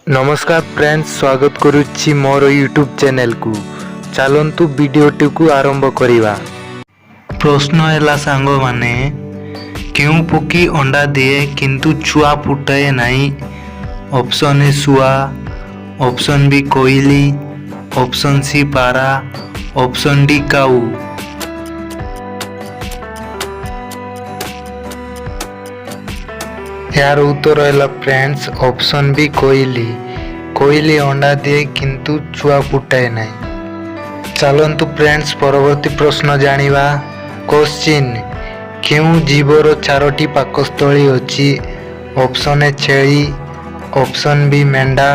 नमस्कार फ्रेंड्स, स्वागत करुच्ची मोर YouTube channel को। चलतु वीडियोटी को आरंभ करिवा। प्रश्न है सांग माने क्यों पक्षी अंडा दिए किंतु छुआ फुटाए नहीं? ऑप्शन ए शुआ, ऑप्शन बी कोयली, ऑप्शन सी पारा, ऑप्शन डी काऊ। यार उत्तर है फ्रेंड्स ऑप्शन बी कोयली। कोयली अंडा दिए किंतु छुआ फुटाए नहीं। चलतु फ्रेंड्स परवर्ती प्रश्न जानिबा। क्वेश्चन क्यों जीवर चारोटी पाकस्थली अछि? ऑप्शन ए छेली, ऑप्शन बी मेंढा,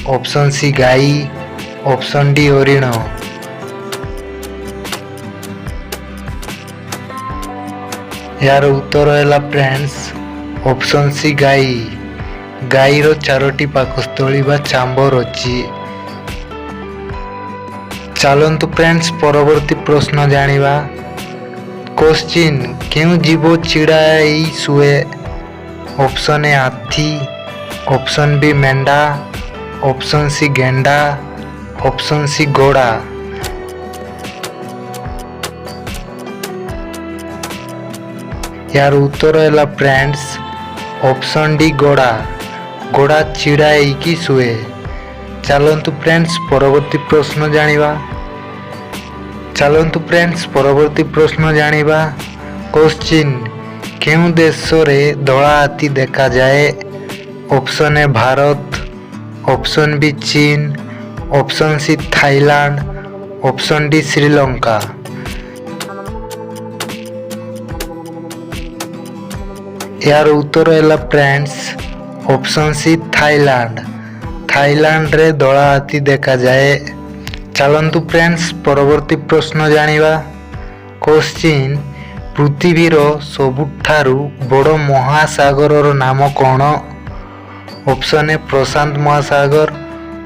ऑप्शन सी गाई, ऑप्शन डी हरिण। यार उत्तर है फ्रेंड्स ऑप्शन सी गाई। गाईर चारोटी पाकस्थली बा चांबर अछि। चलतु फ्रेंड्स परवर्ती प्रश्न जानिबा। क्वेश्चन क्यों जीव चिड़ाई शुए? ऑप्शन ए हाथी, ऑप्शन बी मेंढा, ऑप्शन सी गेंडा, ऑप्शन सी घोड़ा। यार उत्तर है फ्रेंड्स ऑप्शन डी घोड़ा। घोड़ा चिड़ाई की शुए। चलतु फ्रेंड्स परवर्ती प्रश्न जानिबा। चलतु फ्रेंड्स परवर्ती प्रश्न जानिबा। क्वेश्चन क्यों देश रे धला हाथी देखा जाए? Option A Bharat, option B चीन, option C Thailand, option D Sri Lanka. यार उत्तर है friends option C Thailand. Thailand रे धला हाथी देखा जाए। चलतु फ्रेंड्स परवर्ती प्रश्न जानिबा। क्वेश्चन पृथ्वीर सबुठारु बड़ महासागर नाम कौन? ऑप्शन ए प्रशांत महासागर,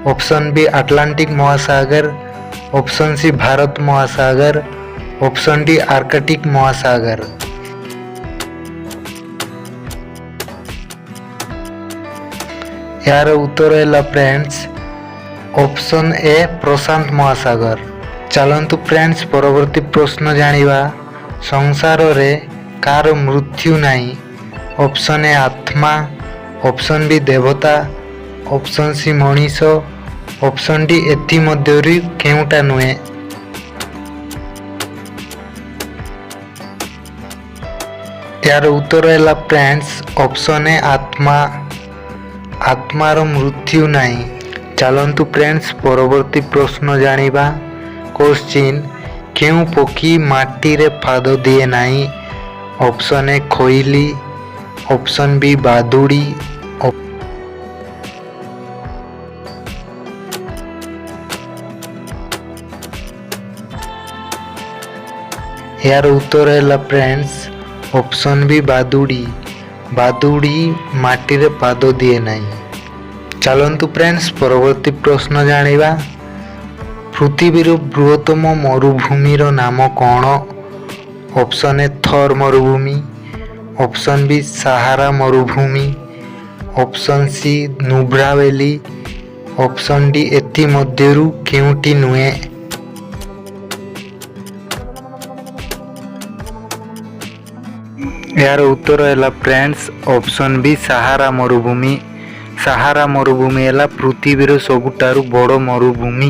ऑप्शन बी अटलांटिक महासागर, ऑप्शन सी भारत महासागर, ऑप्शन डी आर्कटिक महासागर। यार उत्तर है फ्रेंड्स ऑप्शन ए प्रशांत महासागर। चलतु फ्रेंड्स परवर्ती प्रश्न जानिबा। संसार रे कार मृत्यु नहीं? ऑप्शन ए आत्मा, ऑप्शन बी देवता, ऑप्शन सी मनीष, ऑप्शन डी एथि मध्यरु केउटा नुहे? यार उत्तर है फ्रेंड्स ऑप्शन ए आत्मा। आत्मार मृत्यु नहीं। चलतु फ्रेंड्स परवर्ती प्रश्न जानिबा। क्वेश्चन क्यों पक्षी माटी रे पाद दिए नहीं? ऑप्शन ए कोयली, ऑप्शन बी बादुड़ी, यार उत्तर है फ्रेंड्स ऑप्शन बी बादुड़ी। बादुड़ी माटी रे पाद दिए नहीं। चलतु फ्रेंड्स परवर्ती प्रश्न जानिबा। पृथ्वीर बृहत्तम मरुभूमिर नाम कौन? ऑप्शन ए थर मरुभूमि, ऑप्शन बी सहारा मरुभूमि, option C Nubra valley, option D एथि मध्यरु केउटी नुहे? यार उत्तर है फ्रेंड्स ऑप्शन बी सहारा मरुभूमि। सहारा मरुभूमि है पृथ्वीर सबुठारु बड़ मरुभूमि।